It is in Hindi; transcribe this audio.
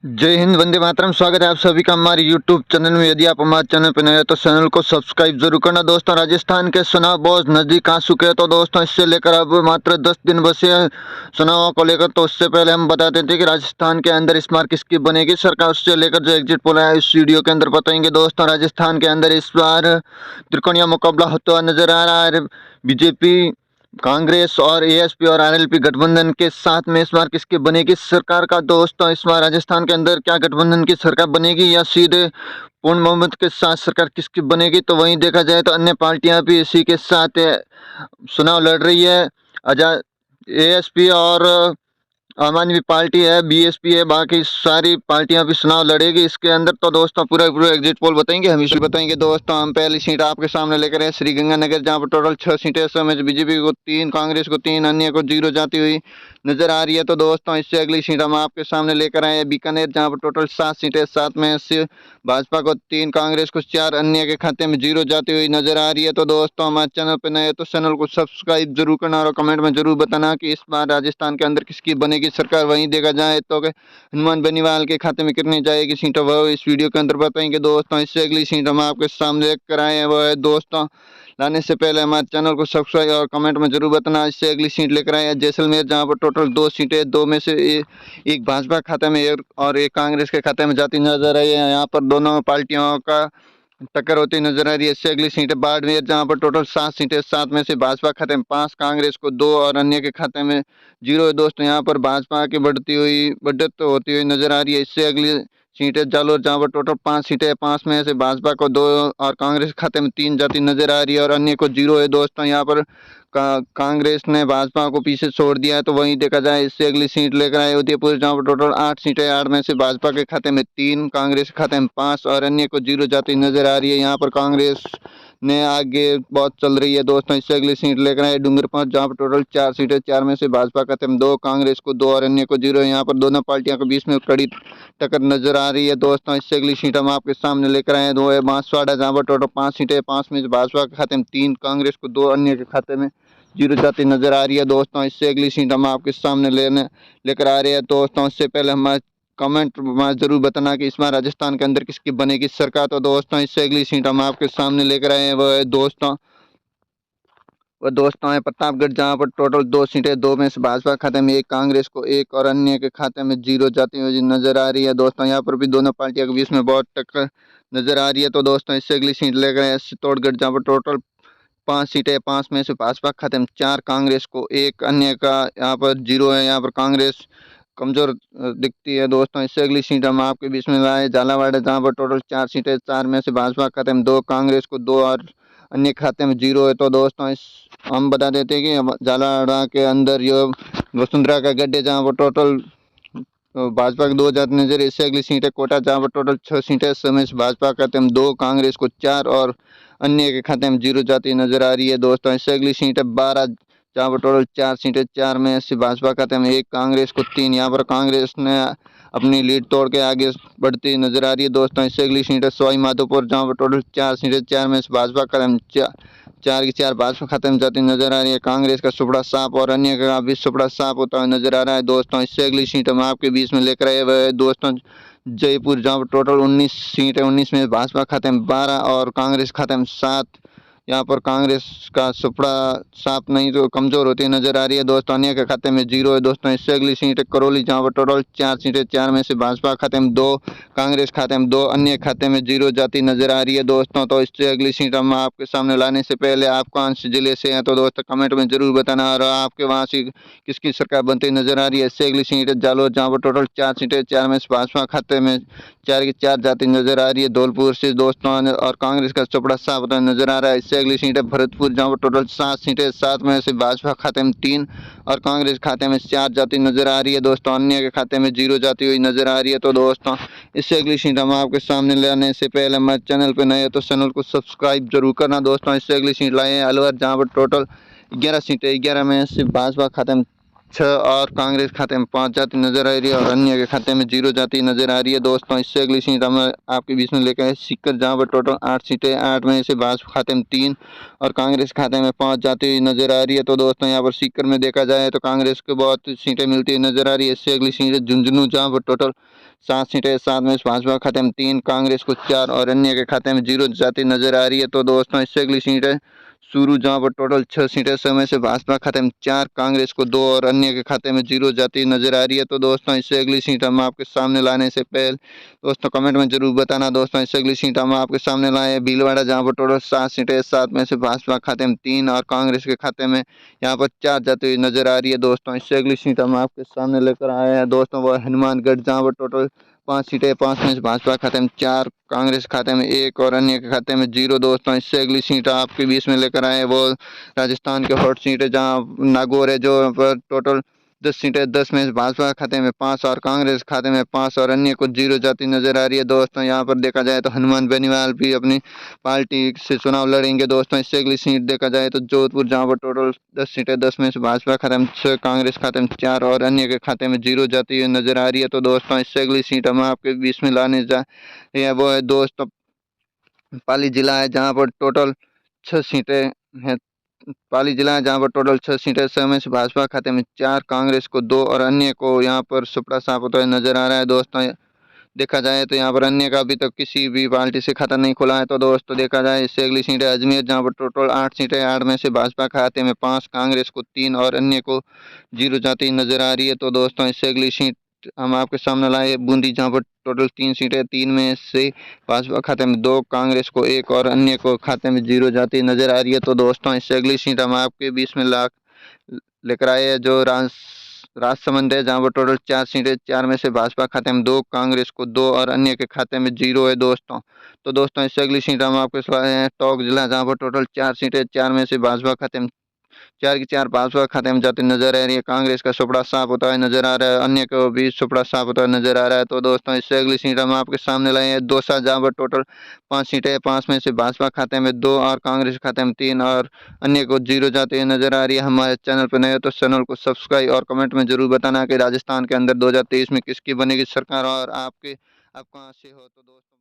जय हिंद, वंदे मातरम। स्वागत है आप सभी का हमारे यूट्यूब चैनल में। यदि आप हमारे चैनल पर नए हैं तो चैनल को सब्सक्राइब जरूर करना। दोस्तों, राजस्थान के चुनाव बहुत नज़दीक आ चुके हैं, तो दोस्तों इससे लेकर अब मात्र 10 दिन बचे हैं चुनाव को लेकर। तो उससे पहले हम बता देते हैं कि राजस्थान के अंदर इस बार किसकी बनेगी सरकार, उससे लेकर जो एग्जिट पोल है इस वीडियो के अंदर बताएंगे। दोस्तों, राजस्थान के अंदर इस बार त्रिकोणीय मुकाबला होता हुआ नजर आ रहा है। बीजेपी, कांग्रेस और एएसपी और आरएलपी गठबंधन के साथ में इस बार किसकी बनेगी सरकार का। दोस्तों, इस बार राजस्थान के अंदर क्या गठबंधन की सरकार बनेगी या सीधे पूर्ण बहुमत के साथ सरकार किसकी बनेगी, तो वहीं देखा जाए तो अन्य पार्टियां भी इसी के साथ चुनाव लड़ रही है। आजाद, एएसपी और आम आदमी पार्टी है, बीएसपी है, बाकी सारी पार्टियां भी चुनाव लड़ेगी इसके अंदर। तो दोस्तों पूरा एग्जिट पोल बताएंगे, हम इसे बताएंगे। दोस्तों, हम पहली सीट आपके सामने लेकर आए श्रीगंगानगर, जहां पर टोटल 6 सीटें इस समय बीजेपी को 3, कांग्रेस को 3, अन्य को 0 जाती हुई नजर आ रही है। तो दोस्तों, इससे अगली सीट हम आपके सामने लेकर आए बीकानेर, जहाँ पर टोटल 7 सीटें, 7 में से भाजपा को 3, कांग्रेस को 4, अन्य के खाते में 0 जाती हुई नजर आ रही है। तो दोस्तों, हमारे चैनल पर नए तो चैनल को सब्सक्राइब जरूर करना और कमेंट में जरूर बताना कि इस बार राजस्थान के अंदर किसकी बनेगी सरकार। वहीं देखा जाए तो हनुमान बेनीवाल के खाते में कितनी जाएगी सीटें, वह इस वीडियो के अंदर बताएंगे। दोस्तों, इससे अगली सीट हम आपके सामने लेकर आए हैं, वह है दोस्तों, लाने से पहले हमारे चैनल को सब्सक्राइब और कमेंट में जरूर बताना। इससे अगली सीट लेकर आए हैं जैसलमेर, जहां पर टोटल 2 सीटें, 2 में से एक भाजपा खाते में और एक कांग्रेस के खाते में जाती नजर आई है। यहाँ पर दोनों पार्टियों का टक्कर होती नजर आ रही है। इससे अगली सीटें बाड़मेर, जहां पर टोटल 7 सीटें, 7 में से भाजपा खाते में 5, कांग्रेस को 2 और अन्य के खाते में 0 है। दोस्तों, यहाँ पर भाजपा की बढ़त होती हुई नजर आ रही है। इससे अगली सीटें जालोर, जहां पर टोटल 5 सीटें, 5 में से भाजपा को 2 और कांग्रेस खाते में 3 जाती नजर आ रही है और अन्य को 0 है। दोस्तों, यहाँ पर कांग्रेस ने भाजपा को पीछे छोड़ दिया है। तो वहीं देखा जाए, इससे अगली सीट लेकर आए उदयपुर, जहाँ पर टोटल 8 सीटें, 8 में से भाजपा के खाते में 3, कांग्रेस के खाते में 5 और अन्य को 0 जाती नजर आ रही है। यहाँ पर कांग्रेस ने आगे बहुत चल रही है। दोस्तों, इससे अगली सीट लेकर आए डूंगरपुर, जहाँ पर टोटल 4 सीटें, 4 में से भाजपा खाते में 2, कांग्रेस को 2 और अन्य को 0 है। यहाँ पर दोनों पार्टियों के बीच में कड़ी टक्कर नजर आ रही है। दोस्तों, इससे अगली सीट हम आपके सामने लेकर आए, वो है बांसवाड़ा, जहाँ पर टोटल 5 सीटें, 5 में से भाजपा के खाते में 3, कांग्रेस को 2, अन्य के खाते में 0 जाती नजर आ रही है। दोस्तों, इससे अगली सीट हम आपके सामने लेकर आ रहे हैं। दोस्तों, इससे पहले हमारे कमेंट में जरूर बताना कि इस बार राजस्थान के अंदर किसकी बनेगी सरकार। तो दोस्तों, इससे अगली सीट हम आपके सामने लेकर आए हैं, वह दोस्तों है प्रतापगढ़, जहां पर टोटल 2 सीटें, 2 में से भाजपा खाते में 1, कांग्रेस को 1 और अन्य के खाते में 0 जाती हुई नजर आ रही है। दोस्तों, यहाँ पर भी दोनों पार्टियों के बीच में बहुत टक्कर नजर आ रही है। तो दोस्तों, इससे अगली सीट लेकर आए चित्तौड़गढ़, जहाँ पर टोटल 5 सीटें, 5 में से भाजपा खाते में 4, कांग्रेस को 1, अन्य का यहाँ पर 0 है। यहाँ पर कांग्रेस कमजोर दिखती है। दोस्तों, इससे अगली सीट हम आपके बीच में लाए झालावाड़, जहाँ पर टोटल 4 सीटें, 4 में से भाजपा खाते में 2, कांग्रेस को 2 और अन्य खाते में 0 है। तो दोस्तों, इस हम बता देते हैं कि झालावाड़ के अंदर ये वसुंधरा का गड्ढे, जहाँ पर टोटल भाजपा के 2 जाती नजर। इससे अगली सीट है कोटा, जहाँ पर टोटल 6 सीटें, समय से भाजपा खाते में 2, कांग्रेस को 4 और अन्य के खाते में 0 जाती नजर आ रही है। दोस्तों, इससे अगली सीट है बारा, जहाँ पर टोटल 4 सीटें, 4 में से भाजपा खाते में 1, कांग्रेस को 3। यहाँ पर कांग्रेस ने अपनी लीड तोड़ के आगे बढ़ती नजर आ रही है। दोस्तों, इससे अगली सीट है सवाई माधोपुर, जहाँ पर टोटल 4 सीटें, 4 में से भाजपा खाते में 4 की 4 भाजपा खाते में जाती नजर आ रही है। कांग्रेस का सुपड़ा साफ और अन्य का भी सुपड़ा साफ होता हुआ नजर आ रहा है। दोस्तों, इससे अगली सीट हम आपके बीच में लेकर आए हुए दोस्तों जयपुर, जहाँ पर टोटल 19 सीट है, 19 में भाजपा खाते में 12 और कांग्रेस खाते में 7। यहाँ पर कांग्रेस का सुपड़ा साफ नहीं तो कमजोर होती नजर आ रही है। दोस्तों, अन्य के खाते में 0 है। दोस्तों, इससे अगली सीट है करौली, जहाँ पर टोटल 4 सीटें, 4 में से भाजपा खाते में 2, कांग्रेस खाते में 2, अन्य खाते में 0 जाती नजर आ रही है। दोस्तों, तो इससे अगली सीट हम आपके सामने लाने से पहले आप कौन से जिले से हैं तो दोस्तों कमेंट में जरूर बताना और आपके वहाँ से किसकी सरकार बनती नजर आ रही है। इससे अगली सीट है जालोर, जहाँ पर टोटल 4 सीटें, 4 में से भाजपा खाते में 4 की 4 जाती नजर आ रही है। धौलपुर से दोस्तों और कांग्रेस का चपड़ा साफ होता नजर आ रहा है। इससे अगली सीट है भरतपुर, जहाँ पर टोटल 7 सीटें, 7 में से भाजपा खाते में 3 और कांग्रेस खाते में 4 जाती नजर आ रही है। दोस्तों, अन्य के खाते में 0 जाती हुई नजर आ रही है। तो दोस्तों, इससे अगली सीट हम आपके सामने लाने से पहले हमारे चैनल पर नए तो चैनल को सब्सक्राइब जरूर करना। दोस्तों, इससे अगली सीट लाए हैं अलवर, जहाँ पर टोटल 11 सीटें, 11 में से भाजपा खाते में 6 और कांग्रेस खाते में 5 जाति नजर आ रही है और अन्य के खाते में 0 जाति नजर आ रही है। दोस्तों इससे अगली सीट हम आपके बीच में लेकर आए सीकर, जहाँ पर टोटल 8 सीटें, 8 में से भाजपा खाते में 3 और कांग्रेस खाते में 5 जाति नजर आ रही है। तो दोस्तों यहाँ पर सीकर में देखा जाए तो कांग्रेस को बहुत सीटें मिलती नजर आ रही है। इससे अगली सीट है झुंझुनू, जहाँ पर टोटल 7 सीटें, 7 में से भाजपा खाते में 3, कांग्रेस को 4 और अन्य के खाते में 0 जाति नजर आ रही है। तो दोस्तों इससे अगली सीट है सूरू, जहाँ पर टोटल 6 सीटें, समय से भाजपा खाते में 4, कांग्रेस को 2 और अन्य के खाते में 0 जाती नजर आ रही है। तो दोस्तों इससे अगली सीट हम आपके सामने लाने से पहले दोस्तों कमेंट में जरूर बताना। दोस्तों इससे अगली सीट हम आपके सामने लाए हैं भीलवाड़ा, जहाँ पर टोटल 7 सीटें, 7 में से भाजपा खाते में 3 और कांग्रेस के खाते में यहाँ पर 4 जाती हुई नजर आ रही है। दोस्तों इससे अगली सीट हम आपके सामने लेकर आए हैं दोस्तों वो हनुमानगढ़, जहाँ पर टोटल 5 सीटें, 5 में से भाजपा खाते में 4, कांग्रेस खाते में 1 और अन्य के खाते में 0। दोस्तों इससे अगली सीट आपके बीच में लेकर आए वो राजस्थान के हॉट सीट है, जहाँ नागौर है, जो पर टोटल 10 सीटें, 10 में से भाजपा खाते में 5 और कांग्रेस खाते में 5 और अन्य को 0 जाती नजर आ रही है। दोस्तों यहाँ पर देखा जाए तो हनुमान बेनीवाल भी अपनी पार्टी से चुनाव लड़ेंगे। दोस्तों इससे अगली सीट देखा जाए तो जोधपुर, जहाँ पर टोटल 10 सीटें, 10 में से भाजपा खाते में 6, कांग्रेस खाते में 4 और अन्य के खाते में 0 जाती नजर आ रही है। तो दोस्तों इससे अगली सीट हम आपके बीच में लाने जा रहे हैं वो है दोस्तों पाली जिला है, जहाँ पर टोटल 6 सीटें हैं। पाली जिला है, जहाँ पर टोटल 6 सीटें, समय से भाजपा खाते में 4, कांग्रेस को 2 और अन्य को यहाँ पर सुपड़ा साफ होता नजर आ रहा है। दोस्तों देखा जाए तो यहाँ पर अन्य का अभी तक किसी भी पार्टी से खाता नहीं खुला है। तो दोस्तों देखा जाए इससे अगली सीट है अजमेर, जहाँ पर टोटल 8 सीटें, 8 में से भाजपा खाते में 5, कांग्रेस को 3 और अन्य को 0 जाती नजर आ रही है। तो दोस्तों इससे अगली सीट हम आपके सामने लाए बूंदी, जहाँ पर टोटल 3 सीटें, 3 में से भाजपा खाते में 2, कांग्रेस को 1 और अन्य को खाते में 0 जाती नजर आ रही है। तो दोस्तों इससे अगली सीट हम आपके बीच में लेकर आए हैं जो राजसमंद है, जहाँ पर टोटल 4 सीटें, 4 में से भाजपा खाते में 2, कांग्रेस को 2 और अन्य के खाते में 0 है। दोस्तों तो दोस्तों इससे अगली सीट हम आपके लाए हैं टोंक जिला, जहाँ पर टोटल 4 सीटें, 4 में से भाजपा खाते में 4 की 4 भाजपा खाते में जाती नजर आ रही है। कांग्रेस का सुपड़ा साफ होता है नजर आ रहा है, अन्य को भी सुपड़ा साफ होता है नजर आ रहा है। तो दोस्तों इससे अगली सीट हम आपके सामने लाए हैं दौसा, जहाँ पर टोटल 5 सीटें, 5 में से भाजपा खाते में 2 और कांग्रेस खाते में 3 और अन्य को 0 जाती हुई नजर आ रही है। हमारे चैनल पर नए हो तो चैनल को सब्सक्राइब और कमेंट में जरूर बताना कि राजस्थान के अंदर 2023 में किसकी बनेगी सरकार और आप कहाँ से हो। तो दोस्तों